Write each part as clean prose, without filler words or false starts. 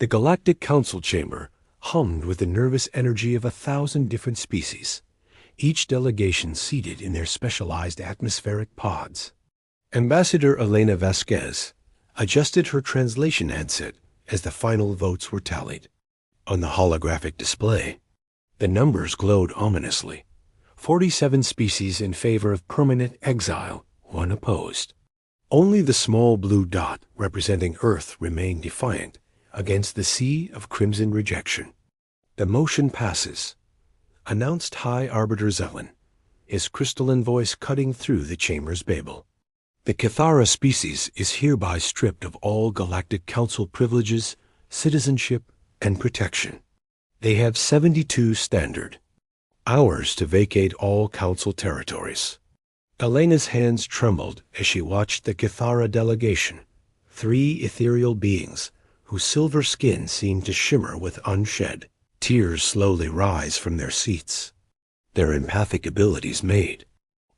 The Galactic Council chamber hummed with the nervous energy of 1,000 different species, each delegation seated in their specialized atmospheric pods. Ambassador Elena Vasquez adjusted her translation headset as the final votes were tallied. On the holographic display, the numbers glowed ominously. 47 species in favor of permanent exile, 1 opposed. Only the small blue dot representing Earth remained defiant against the sea of crimson rejection. "The motion passes," announced High Arbiter Zelen, his crystalline voice cutting through the chamber's babel. "The Cathara species is hereby stripped of all Galactic Council privileges, citizenship, and protection. They have 72 standard hours to vacate all Council territories." Elena's hands trembled as she watched the Cathara delegation, 3 ethereal beings whose silver skin seemed to shimmer with unshed. Tears slowly rise from their seats. Their empathic abilities made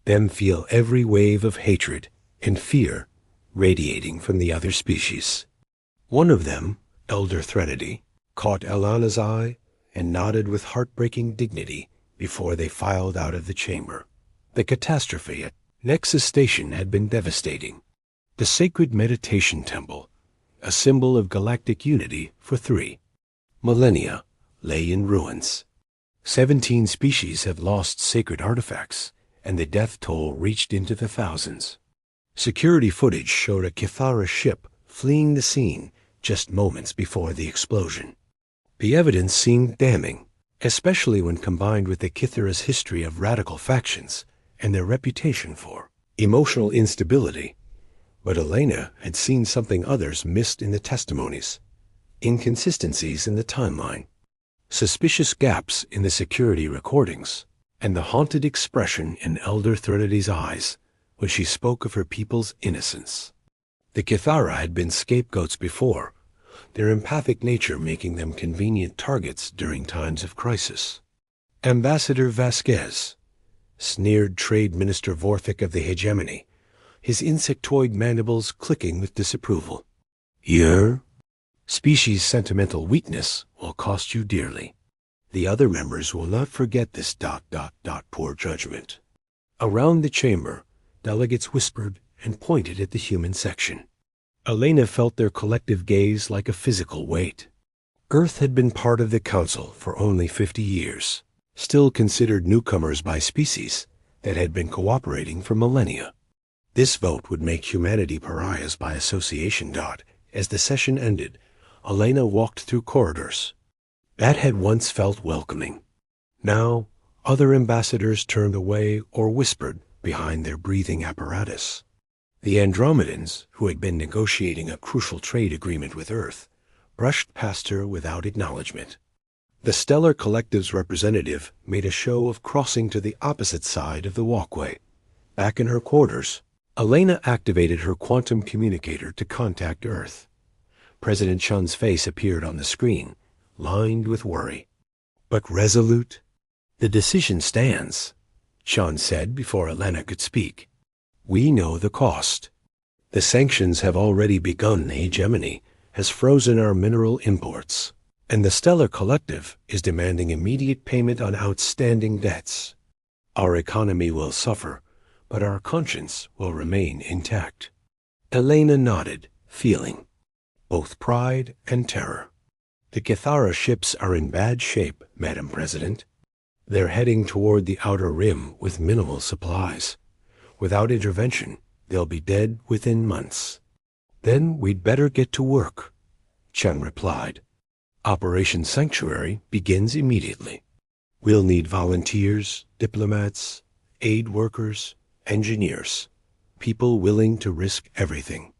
them feel every wave of hatred and fear radiating from the other species. One of them, Elder Threnody, caught Elana's eye and nodded with heartbreaking dignity before they filed out of the chamber. The catastrophe at Nexus Station had been devastating. The sacred meditation temple, a symbol of galactic unity for 3 millennia, lay in ruins. 17 species have lost sacred artifacts, and the death toll reached into the thousands. Security footage showed a Cathara ship fleeing the scene just moments before the explosion. The evidence seemed damning, especially when combined with the Kithara's history of radical factions and their reputation for emotional instability. But Elena had seen something others missed in the testimonies: inconsistencies in the timeline, suspicious gaps in the security recordings, and the haunted expression in Elder Threnady's eyes when she spoke of her people's innocence. The Cathara had been scapegoats before, their empathic nature making them convenient targets during times of crisis. "Ambassador Vasquez," sneered Trade Minister Vorthik of the Hegemony, his insectoid mandibles clicking with disapproval. "Your species' sentimental weakness will cost you dearly. The other members will not forget this ... poor judgment." Around the chamber, delegates whispered and pointed at the human section. Elena felt their collective gaze like a physical weight. Earth had been part of the Council for only 50 years, still considered newcomers by species that had been cooperating for millennia. This vote would make humanity pariahs by association. As the session ended, Elena walked through corridors that had once felt welcoming. Now, other ambassadors turned away or whispered behind their breathing apparatus. The Andromedans, who had been negotiating a crucial trade agreement with Earth, brushed past her without acknowledgement. The Stellar Collective's representative made a show of crossing to the opposite side of the walkway. Back in her quarters, Elena activated her quantum communicator to contact Earth. President Chun's face appeared on the screen, lined with worry, but resolute. "The decision stands," Chun said before Elena could speak. "We know the cost. The sanctions have already begun. The Hegemony has frozen our mineral imports, and the Stellar Collective is demanding immediate payment on outstanding debts. Our economy will suffer, but our conscience will remain intact." Elena nodded, feeling both pride and terror. "The Cathara ships are in bad shape, Madam President. They're heading toward the outer rim with minimal supplies. Without intervention, they'll be dead within months." "Then we'd better get to work," Chun replied. "Operation Sanctuary begins immediately. We'll need volunteers, diplomats, aid workers, engineers, people willing to risk everything."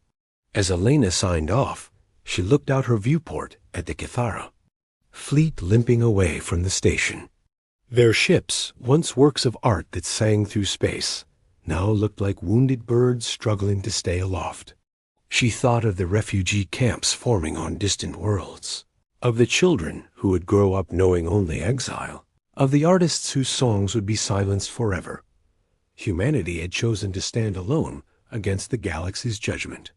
As Elena signed off, she looked out her viewport at the Cathara fleet limping away from the station. Their ships, once works of art that sang through space, now looked like wounded birds struggling to stay aloft. She thought of the refugee camps forming on distant worlds, of the children who would grow up knowing only exile, of the artists whose songs would be silenced forever. Humanity had chosen to stand alone against the galaxy's judgment.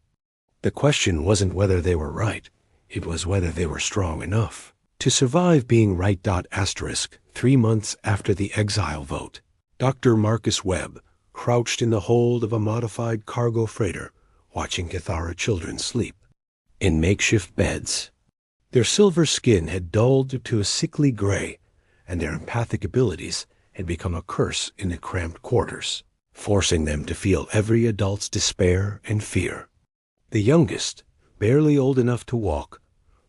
The question wasn't whether they were right, It was whether they were strong enough to survive being right. 3 months after the exile vote, Dr. Marcus Webb crouched in the hold of a modified cargo freighter, watching Cathara children sleep in makeshift beds. Their silver skin had dulled to a sickly gray, and their empathic abilities had become a curse in the cramped quarters, forcing them to feel every adult's despair and fear. The youngest, barely old enough to walk,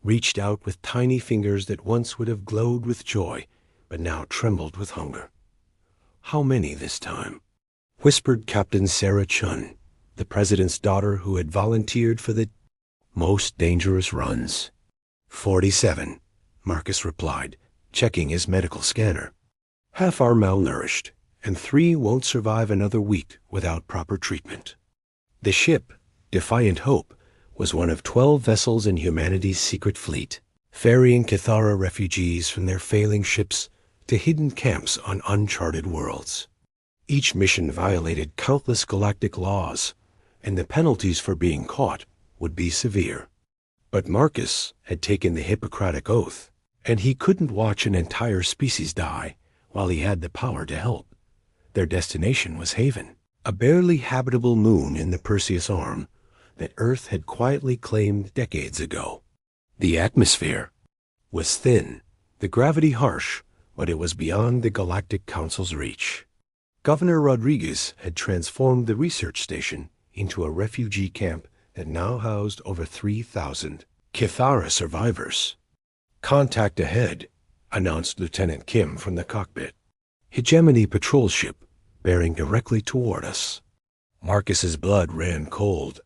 reached out with tiny fingers that once would have glowed with joy, but now trembled with hunger. "How many this time?" whispered Captain Sarah Chun, the president's daughter who had volunteered for the most dangerous runs. 47, Marcus replied, checking his medical scanner. "Half are malnourished, and 3 won't survive another week without proper treatment." The ship, Defiant Hope, was one of 12 vessels in humanity's secret fleet, ferrying Cathara refugees from their failing ships to hidden camps on uncharted worlds. Each mission violated countless galactic laws, and the penalties for being caught would be severe. But Marcus had taken the Hippocratic Oath, and he couldn't watch an entire species die while he had the power to help. Their destination was Haven, a barely habitable moon in the Perseus Arm that Earth had quietly claimed decades ago. The atmosphere was thin, the gravity harsh, but it was beyond the Galactic Council's reach. Governor Rodriguez had transformed the research station into a refugee camp that now housed over 3,000 Cathara survivors. "Contact ahead," announced Lieutenant Kim from the cockpit. "Hegemony patrol ship bearing directly toward us." Marcus's blood ran cold.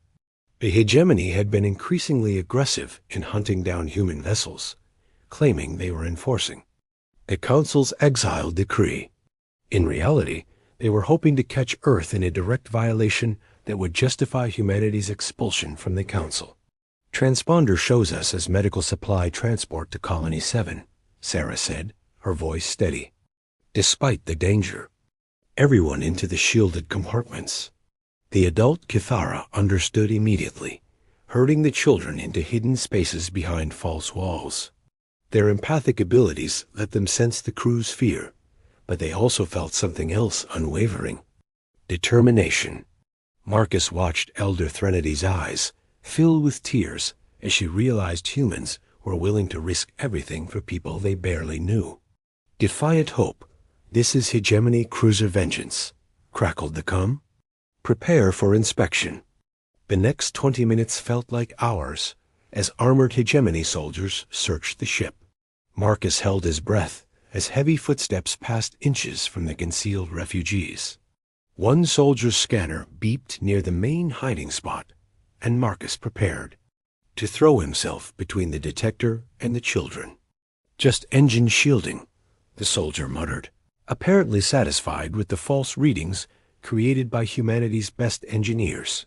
The Hegemony had been increasingly aggressive in hunting down human vessels, claiming they were enforcing the Council's exile decree. In reality, they were hoping to catch Earth in a direct violation that would justify humanity's expulsion from the Council. "Transponder shows us as medical supply transport to Colony 7, Sarah said, her voice steady. "Despite the danger, everyone into the shielded compartments." The adult Cathara understood immediately, herding the children into hidden spaces behind false walls. Their empathic abilities let them sense the crew's fear, but they also felt something else unwavering: determination. Marcus watched Elder Threnodi's eyes fill with tears as she realized humans were willing to risk everything for people they barely knew. "Defiant Hope, this is Hegemony Cruiser Vengeance," crackled the comm. "Prepare for inspection." The next 20 minutes felt like hours as armored Hegemony soldiers searched the ship. Marcus held his breath as heavy footsteps passed inches from the concealed refugees. One soldier's scanner beeped near the main hiding spot, and Marcus prepared to throw himself between the detector and the children. "Just engine shielding," the soldier muttered, apparently satisfied with the false readings created by humanity's best engineers.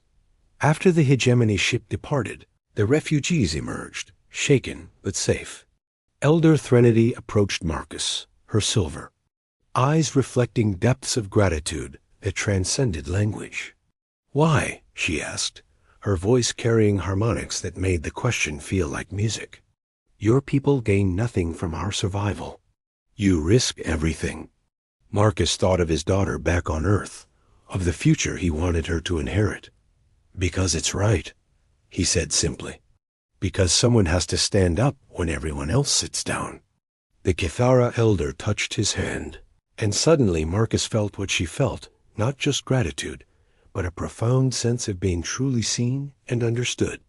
After the Hegemony ship departed, the refugees emerged, shaken but safe. Elder Threnody approached Marcus, her silver eyes reflecting depths of gratitude that transcended language. "Why?" she asked, her voice carrying harmonics that made the question feel like music. "Your people gain nothing from our survival. You risk everything." Marcus thought of his daughter back on Earth, of the future he wanted her to inherit. "Because it's right," he said simply. "Because someone has to stand up when everyone else sits down." The Cathara elder touched his hand, and suddenly Marcus felt what she felt, not just gratitude, but a profound sense of being truly seen and understood.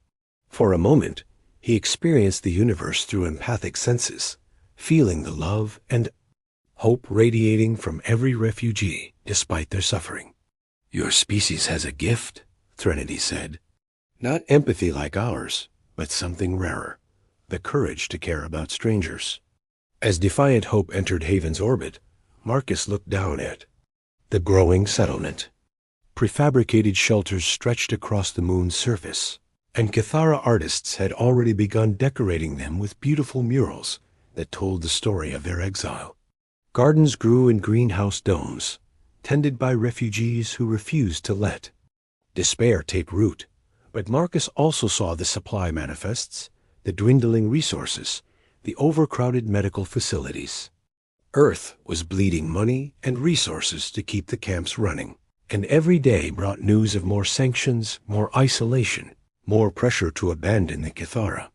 For a moment, he experienced the universe through empathic senses, feeling the love and hope radiating from every refugee despite their suffering. "Your species has a gift," Threnody said. "Not empathy like ours, but something rarer, the courage to care about strangers." As Defiant Hope entered Haven's orbit, Marcus looked down at the growing settlement. Prefabricated shelters stretched across the moon's surface, and Cathara artists had already begun decorating them with beautiful murals that told the story of their exile. Gardens grew in greenhouse domes, tended by refugees who refused to let despair take root. But Marcus also saw the supply manifests, the dwindling resources, the overcrowded medical facilities. Earth was bleeding money and resources to keep the camps running, and every day brought news of more sanctions, more isolation, more pressure to abandon the Kithara.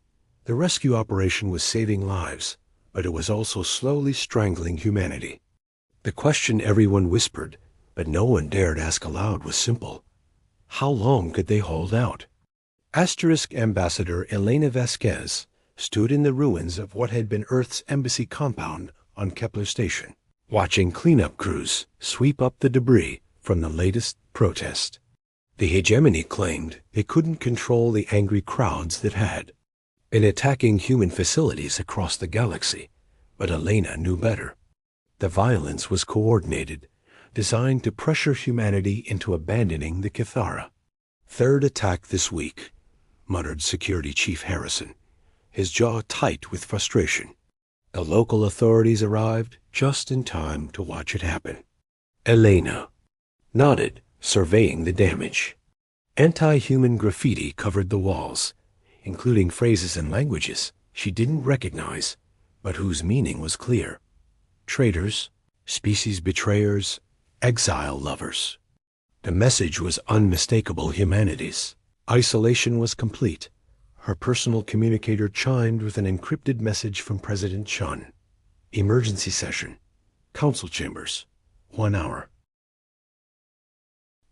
The rescue operation was saving lives, but it was also slowly strangling humanity. The question everyone whispered, but no one dared ask aloud, was simple. How long could they hold out? Asterisk Ambassador Elena Vasquez stood in the ruins of what had been Earth's embassy compound on Kepler Station, watching cleanup crews sweep up the debris from the latest protest. The hegemony claimed they couldn't control the angry crowds that had been attacking human facilities across the galaxy, but Elena knew better. The violence was coordinated, designed to pressure humanity into abandoning the Kithara. "Third attack this week," muttered Security Chief Harrison, his jaw tight with frustration. The local authorities arrived just in time to watch it happen. Elena nodded, surveying the damage. Anti-human graffiti covered the walls, including phrases and languages she didn't recognize, but whose meaning was clear. Traitors, species betrayers, exile lovers. The message was unmistakable humanity's. Isolation was complete. Her personal communicator chimed with an encrypted message from President Chun. Emergency session. Council chambers. 1 hour.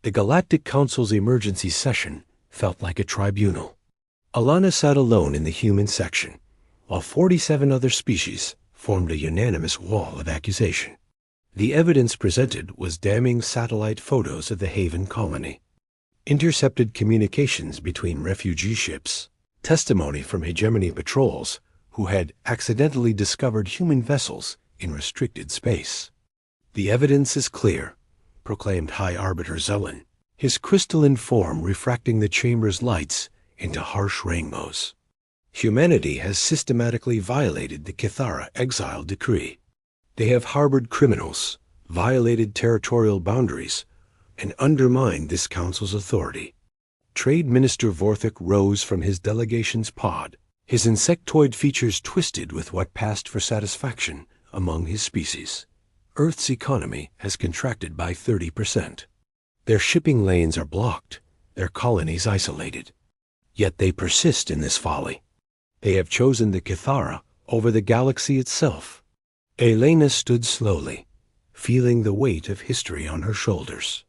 The Galactic Council's emergency session felt like a tribunal. Alana sat alone in the human section, while 47 other species formed a unanimous wall of accusation. The evidence presented was damning satellite photos of the Haven colony, intercepted communications between refugee ships, testimony from hegemony patrols who had accidentally discovered human vessels in restricted space. "The evidence is clear," proclaimed High Arbiter Zelen, his crystalline form refracting the chamber's lights into harsh rainbows. "Humanity has systematically violated the Kithara exile decree. They have harbored criminals, violated territorial boundaries, and undermined this council's authority." Trade Minister Vorthik rose from his delegation's pod, his insectoid features twisted with what passed for satisfaction among his species. "Earth's economy has contracted by 30%. Their shipping lanes are blocked, their colonies isolated. Yet they persist in this folly. They have chosen the Kithara over the galaxy itself." Elena stood slowly, feeling the weight of history on her shoulders.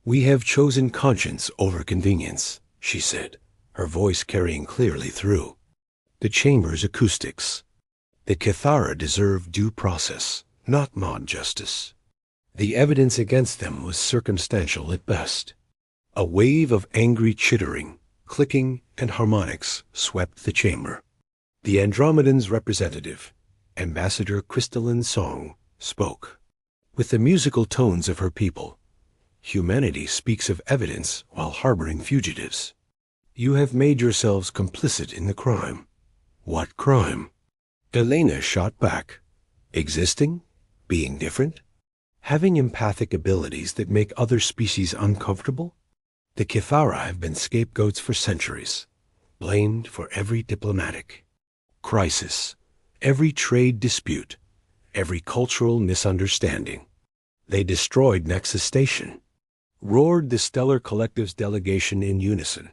"We have chosen conscience over convenience," she said, her voice carrying clearly through the chamber's acoustics. "The Kithara deserve due process, not mod justice. The evidence against them was circumstantial at best." A wave of angry chittering, clicking, and harmonics swept the chamber. The Andromedan's representative, Ambassador Crystalline Song, spoke. With the musical tones of her people, "Humanity speaks of evidence while harboring fugitives. You have made yourselves complicit in the crime." "What crime?" Elena shot back. "Existing? Being different? Having empathic abilities that make other species uncomfortable? The Kithara have been scapegoats for centuries, blamed for every diplomatic crisis, every trade dispute, every cultural misunderstanding. They destroyed Nexus Station," roared the Stellar Collective's delegation in unison,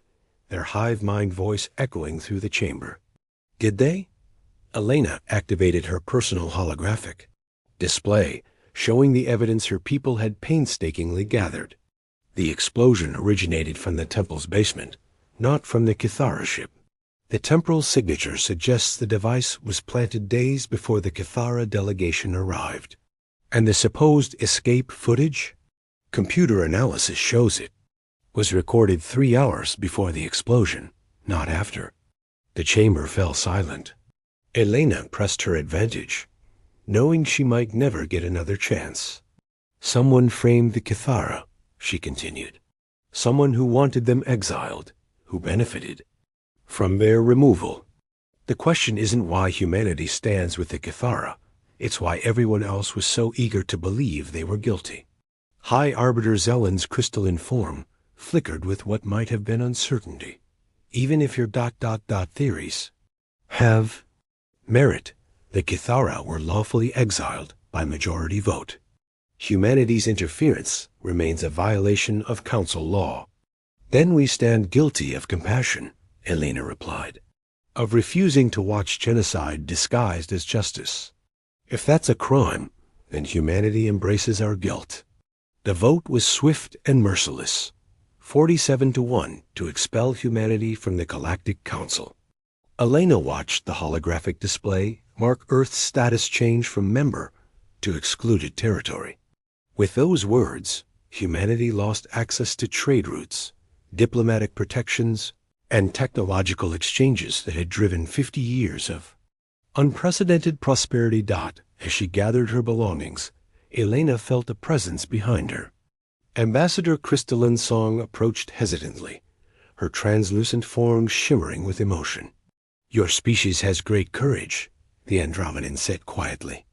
their hive-mind voice echoing through the chamber. "Did they?" Elena activated her personal holographic display, showing the evidence her people had painstakingly gathered. The explosion originated from the temple's basement, not from the Kithara ship. The temporal signature suggests the device was planted days before the Kithara delegation arrived. And the supposed escape footage? Computer analysis shows it was recorded 3 hours before the explosion, not after. The chamber fell silent. Elena pressed her advantage, knowing she might never get another chance. "Someone framed the Kithara," she continued. "Someone who wanted them exiled, who benefited from their removal. The question isn't why humanity stands with the Kithara. It's why everyone else was so eager to believe they were guilty." High Arbiter Zelen's crystalline form flickered with what might have been uncertainty. "Even if your ... theories have merit. The Kithara were lawfully exiled by majority vote. Humanity's interference remains a violation of council law. Then we stand guilty of compassion, Elena replied, of refusing to watch genocide disguised as justice. If that's a crime, then humanity embraces our guilt. The vote was swift and merciless, 47-1 to expel humanity from the Galactic Council. Elena watched the holographic display mark Earth's status change from member to excluded territory. With those words, humanity lost access to trade routes, diplomatic protections, and technological exchanges that had driven 50 years of unprecedented prosperity. As she gathered her belongings, Elena felt a presence behind her. Ambassador Crystalline Song approached hesitantly, her translucent form shimmering with emotion. "Your species has great courage," the Andromedan said quietly.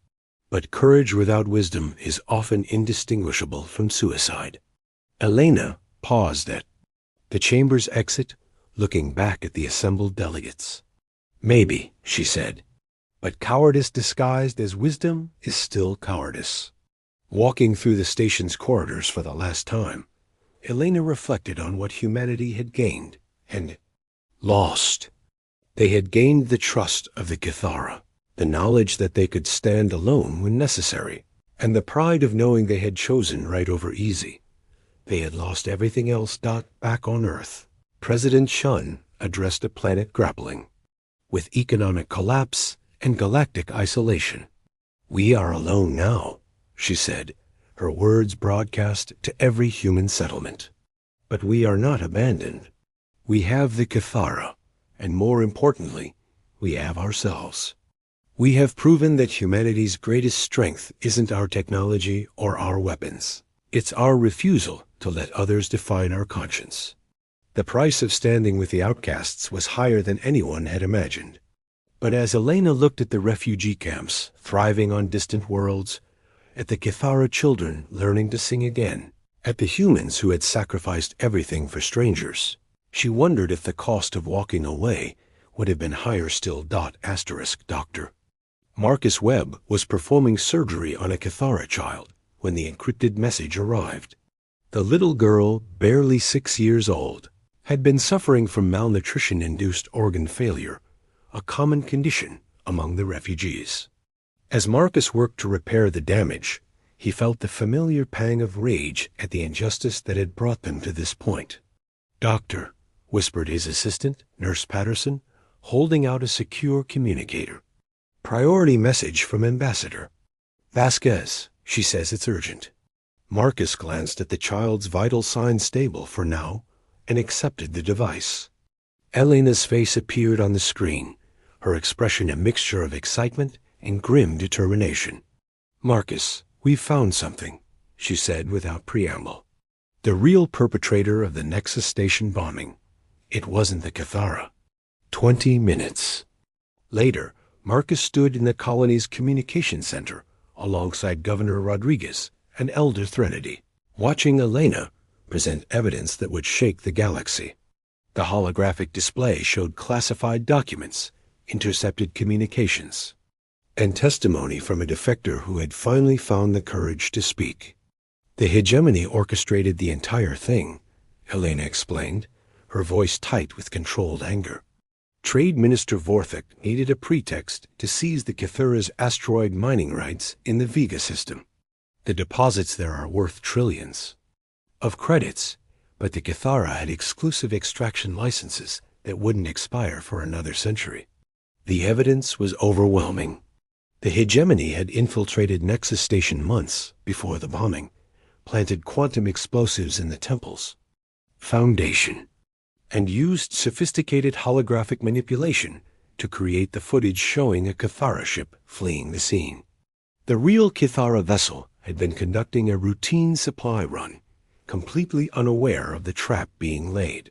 "But courage without wisdom is often indistinguishable from suicide." Elena paused at the chamber's exit, looking back at the assembled delegates. "Maybe," she said, "but cowardice disguised as wisdom is still cowardice." Walking through the station's corridors for the last time, Elena reflected on what humanity had gained and lost. They had gained the trust of the Kithara, the knowledge that they could stand alone when necessary, and the pride of knowing they had chosen right over easy. They had lost everything else. Back on Earth, President Shun addressed a planet grappling with economic collapse and galactic isolation. "We are alone now," she said, her words broadcast to every human settlement. "But we are not abandoned. We have the Kithara, and more importantly, we have ourselves. We have proven that humanity's greatest strength isn't our technology or our weapons. It's our refusal to let others define our conscience." The price of standing with the outcasts was higher than anyone had imagined. But as Elena looked at the refugee camps thriving on distant worlds, at the Kithara children learning to sing again, at the humans who had sacrificed everything for strangers, she wondered if the cost of walking away would have been higher still. Dr. Marcus Webb was performing surgery on a Kithara child when the encrypted message arrived. The little girl, barely 6 years old, had been suffering from malnutrition-induced organ failure, a common condition among the refugees. As Marcus worked to repair the damage, he felt the familiar pang of rage at the injustice that had brought them to this point. "Doctor," whispered his assistant, Nurse Patterson, holding out a secure communicator. "Priority message from Ambassador Vasquez. She says it's urgent." Marcus glanced at the child's vital signs stable for now and accepted the device. Elena's face appeared on the screen, her expression a mixture of excitement and grim determination. "Marcus, we've found something," she said without preamble. "The real perpetrator of the Nexus Station bombing. It wasn't the Kithara." 20 minutes later, Marcus stood in the colony's communication center alongside Governor Rodriguez and Elder Threnody, watching Elena present evidence that would shake the galaxy. The holographic display showed classified documents, intercepted communications, and testimony from a defector who had finally found the courage to speak. "The hegemony orchestrated the entire thing," Elena explained, her voice tight with controlled anger. "Trade Minister Vorthik needed a pretext to seize the Kithara's asteroid mining rights in the Vega system. The deposits there are worth trillions of credits, but the Kithara had exclusive extraction licenses that wouldn't expire for another century. The evidence was overwhelming. The hegemony had infiltrated Nexus Station months before the bombing, planted quantum explosives in the temple's foundation, and used sophisticated holographic manipulation to create the footage showing a Kithara ship fleeing the scene. The real Kithara vessel had been conducting a routine supply run, completely unaware of the trap being laid.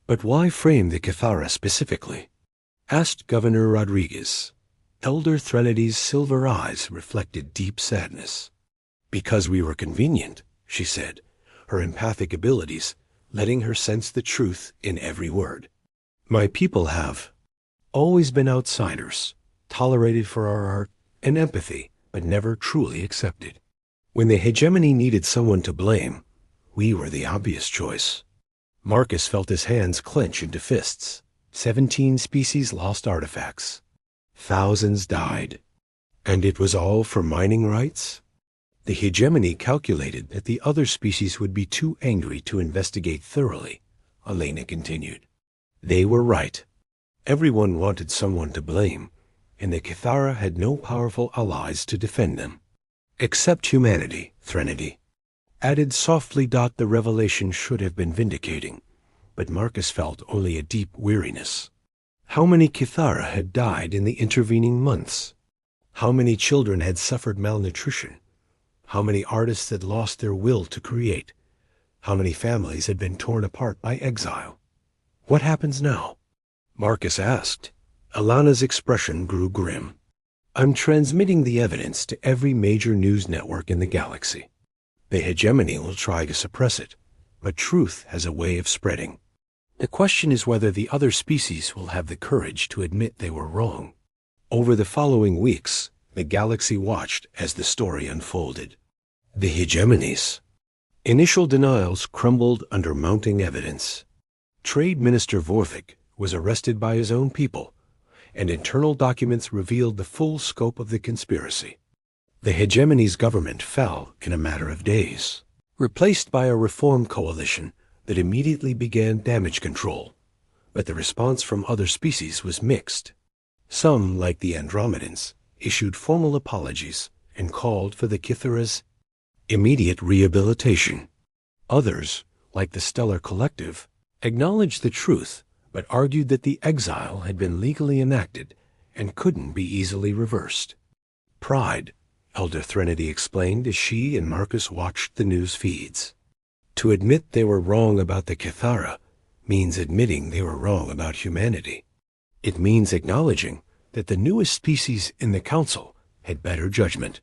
"But why frame the Kithara specifically?" asked Governor Rodriguez. Elder Threnady's silver eyes reflected deep sadness. "Because we were convenient," she said, her empathic abilities letting her sense the truth in every word. "My people have always been outsiders, tolerated for our art and empathy, but never truly accepted. When the hegemony needed someone to blame, we were the obvious choice. Marcus felt his hands clench into fists. 17 species lost artifacts. Thousands died. And it was all for mining rights? The hegemony calculated that the other species would be too angry to investigate thoroughly, Elena continued. They were right. Everyone wanted someone to blame, and the Kithara had no powerful allies to defend them. Except humanity, Threnody added softly. The revelation should have been vindicating, but Marcus felt only a deep weariness. How many Kithara had died in the intervening months? How many children had suffered malnutrition? How many artists had lost their will to create? How many families had been torn apart by exile? What happens now? Marcus asked. Alana's expression grew grim. I'm transmitting the evidence to every major news network in the galaxy. The hegemony will try to suppress it, but truth has a way of spreading. The question is whether the other species will have the courage to admit they were wrong. Over the following weeks, the galaxy watched as the story unfolded. The hegemonies. Initial denials crumbled under mounting evidence. Trade Minister Vorthik was arrested by his own people, and internal documents revealed the full scope of the conspiracy. The hegemony's government fell in a matter of days, replaced by a reform coalition that immediately began damage control. But the response from other species was mixed. Some, like the Andromedans, issued formal apologies and called for the Kithara's immediate rehabilitation. Others, like the Stellar Collective, acknowledged the truth but argued that the exile had been legally enacted and couldn't be easily reversed. Pride, Elder Threnody explained as she and Marcus watched the news feeds. To admit they were wrong about the Kithara means admitting they were wrong about humanity. It means acknowledging that the newest species in the Council had better judgment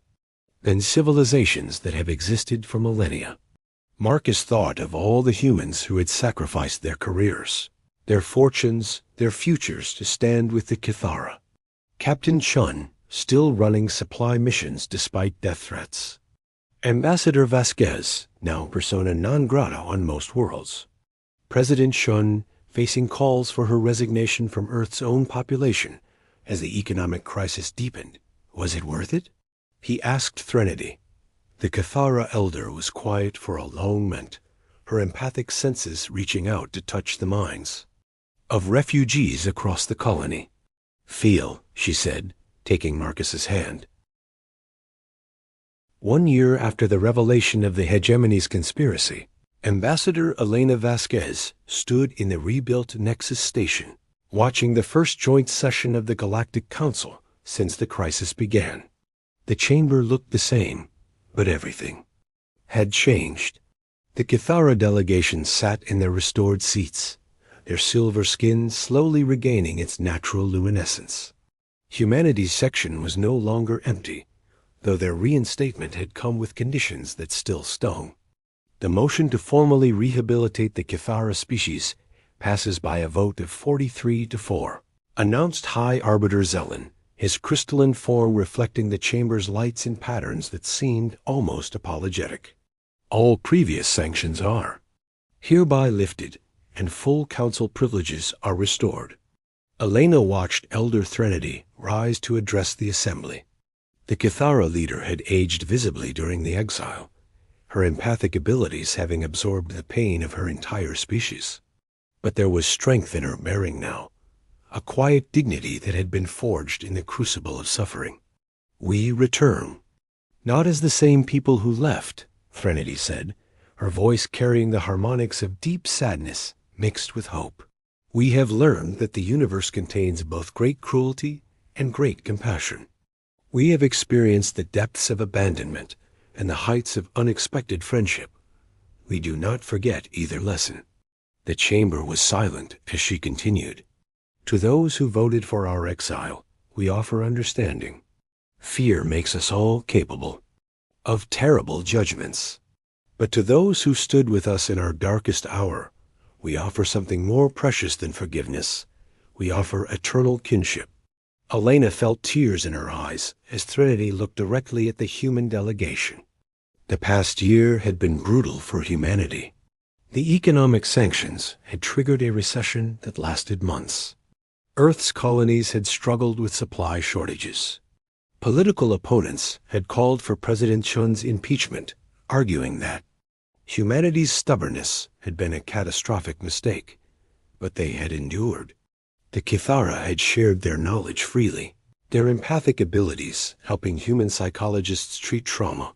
than civilizations that have existed for millennia. Marcus thought of all the humans who had sacrificed their careers, their fortunes, their futures to stand with the Kithara. Captain Chun, still running supply missions despite death threats. Ambassador Vasquez, now persona non grata on most worlds. President Chun, facing calls for her resignation from Earth's own population as the economic crisis deepened. Was it worth it? He asked Threnody. The Kithara elder was quiet for a long moment, her empathic senses reaching out to touch the minds of refugees across the colony. Feel, she said, taking Marcus's hand. 1 year after the revelation of the hegemony's conspiracy, Ambassador Elena Vasquez stood in the rebuilt Nexus Station, watching the first joint session of the Galactic Council since the crisis began. The chamber looked the same, but everything had changed. The Kithara delegation sat in their restored seats, their silver skin slowly regaining its natural luminescence. Humanity's section was no longer empty, though their reinstatement had come with conditions that still stung. The motion to formally rehabilitate the Kithara species passes by a vote of 43-4, announced High Arbiter Zelen, his crystalline form reflecting the chamber's lights in patterns that seemed almost apologetic. All previous sanctions are hereby lifted, and full council privileges are restored. Elena watched Elder Threnody rise to address the assembly. The Kithara leader had aged visibly during the exile, her empathic abilities having absorbed the pain of her entire species. But there was strength in her bearing now, a quiet dignity that had been forged in the crucible of suffering. We return, not as the same people who left, Threnody said, her voice carrying the harmonics of deep sadness mixed with hope. We have learned that the universe contains both great cruelty and great compassion. We have experienced the depths of abandonment and the heights of unexpected friendship. We do not forget either lesson. The chamber was silent as she continued. To those who voted for our exile, we offer understanding. Fear makes us all capable of terrible judgments. But to those who stood with us in our darkest hour, we offer something more precious than forgiveness. We offer eternal kinship. Elena felt tears in her eyes as Trinity looked directly at the human delegation. The past year had been brutal for humanity. The economic sanctions had triggered a recession that lasted months. Earth's colonies had struggled with supply shortages. Political opponents had called for President Chun's impeachment, arguing that humanity's stubbornness had been a catastrophic mistake, but they had endured. The Kithara had shared their knowledge freely, their empathic abilities helping human psychologists treat trauma,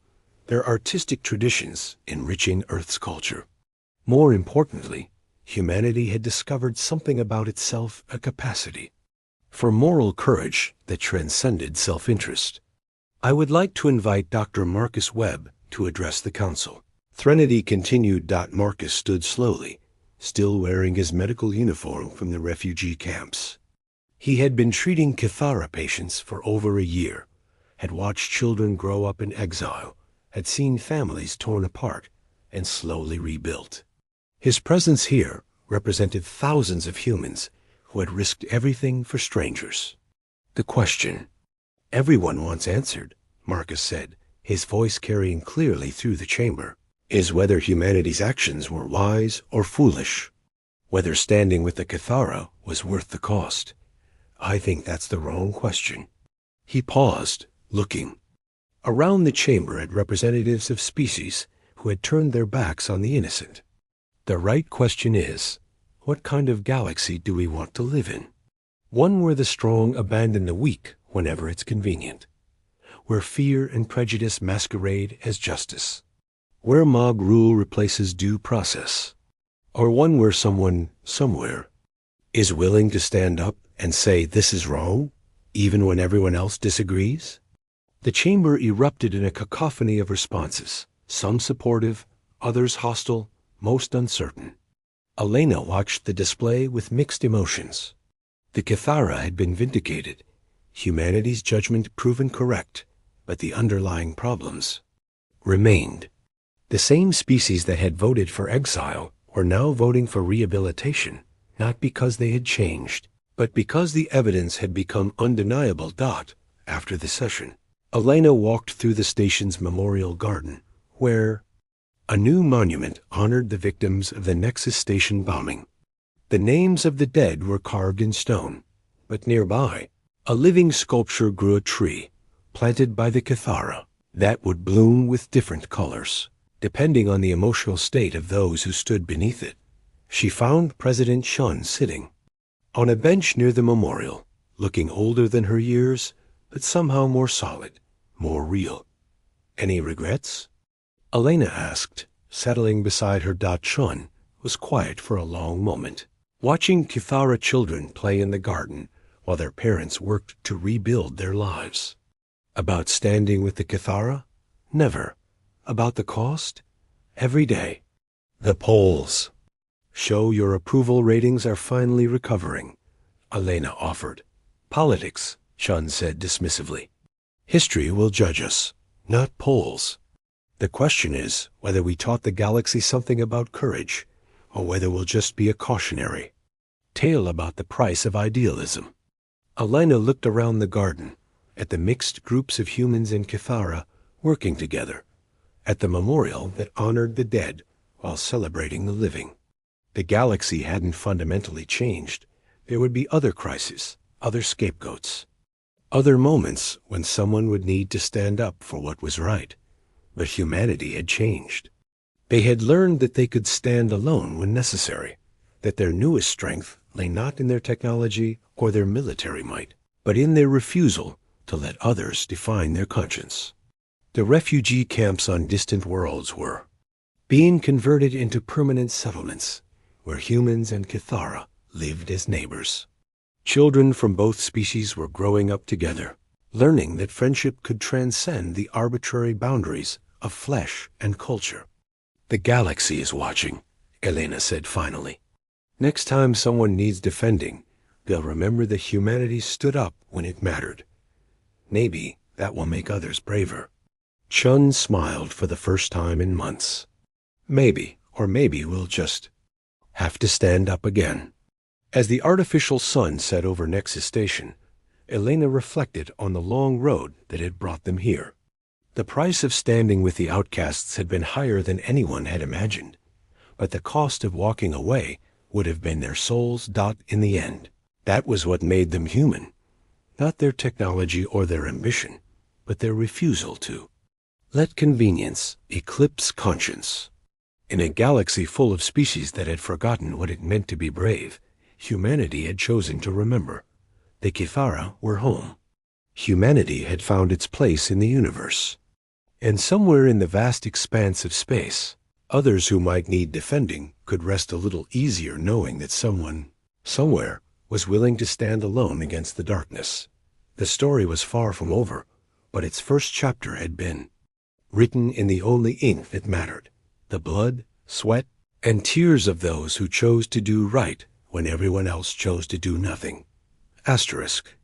their artistic traditions enriching Earth's culture. More importantly, humanity had discovered something about itself, a capacity for moral courage that transcended self-interest. I would like to invite Dr. Marcus Webb to address the council. Threnody continued. Marcus stood slowly, still wearing his medical uniform from the refugee camps. He had been treating Kithara patients for over a year, had watched children grow up in exile, had seen families torn apart and slowly rebuilt. His presence here represented thousands of humans who had risked everything for strangers. The question everyone wants answered, Marcus said, his voice carrying clearly through the chamber, is whether humanity's actions were wise or foolish, whether standing with the Kithara was worth the cost. I think that's the wrong question. He paused, looking around the chamber at representatives of species who had turned their backs on the innocent. The right question is, what kind of galaxy do we want to live in? One where the strong abandon the weak whenever it's convenient, where fear and prejudice masquerade as justice, where mob rule replaces due process, or one where someone, somewhere, is willing to stand up and say this is wrong, even when everyone else disagrees? The chamber erupted in a cacophony of responses, some supportive, others hostile, most uncertain. Elena watched the display with mixed emotions. The Kithara had been vindicated, humanity's judgment proven correct, but the underlying problems remained. The same species that had voted for exile were now voting for rehabilitation, not because they had changed, but because the evidence had become undeniable. After the session, Elena walked through the station's memorial garden, where a new monument honored the victims of the Nexus Station bombing. The names of the dead were carved in stone, but nearby, a living sculpture grew, a tree planted by the Kithara that would bloom with different colors, depending on the emotional state of those who stood beneath it. She found President Chun sitting on a bench near the memorial, looking older than her years, but somehow more solid, more real. Any regrets? Elena asked, settling beside her. Chun was quiet for a long moment, watching Kithara children play in the garden while their parents worked to rebuild their lives. About standing with the Kithara? Never. About the cost? Every day. The polls show your approval ratings are finally recovering, Elena offered. Politics, Chun said dismissively. History will judge us, not polls. The question is whether we taught the galaxy something about courage, or whether we'll just be a cautionary tale about the price of idealism. Elena looked around the garden, at the mixed groups of humans and Kithara working together, at the memorial that honored the dead while celebrating the living. The galaxy hadn't fundamentally changed. There would be other crises, other scapegoats, other moments when someone would need to stand up for what was right. But humanity had changed. They had learned that they could stand alone when necessary, that their newest strength lay not in their technology or their military might, but in their refusal to let others define their conscience. The refugee camps on distant worlds were being converted into permanent settlements where humans and Kithara lived as neighbors. Children from both species were growing up together, learning that friendship could transcend the arbitrary boundaries of flesh and culture. The galaxy is watching, Elena said finally. Next time someone needs defending, they'll remember that humanity stood up when it mattered. Maybe that will make others braver. Chun smiled for the first time in months. Maybe, or maybe we'll just have to stand up again. As the artificial sun set over Nexus Station, Elena reflected on the long road that had brought them here. The price of standing with the outcasts had been higher than anyone had imagined, but the cost of walking away would have been their souls' dot in the end. That was what made them human, not their technology or their ambition, but their refusal to let convenience eclipse conscience. In a galaxy full of species that had forgotten what it meant to be brave, humanity had chosen to remember. The Kithara were home. Humanity had found its place in the universe. And somewhere in the vast expanse of space, others who might need defending could rest a little easier knowing that someone, somewhere, was willing to stand alone against the darkness. The story was far from over, but its first chapter had been written in the only ink that mattered, the blood, sweat, and tears of those who chose to do right when everyone else chose to do nothing. Asterisk.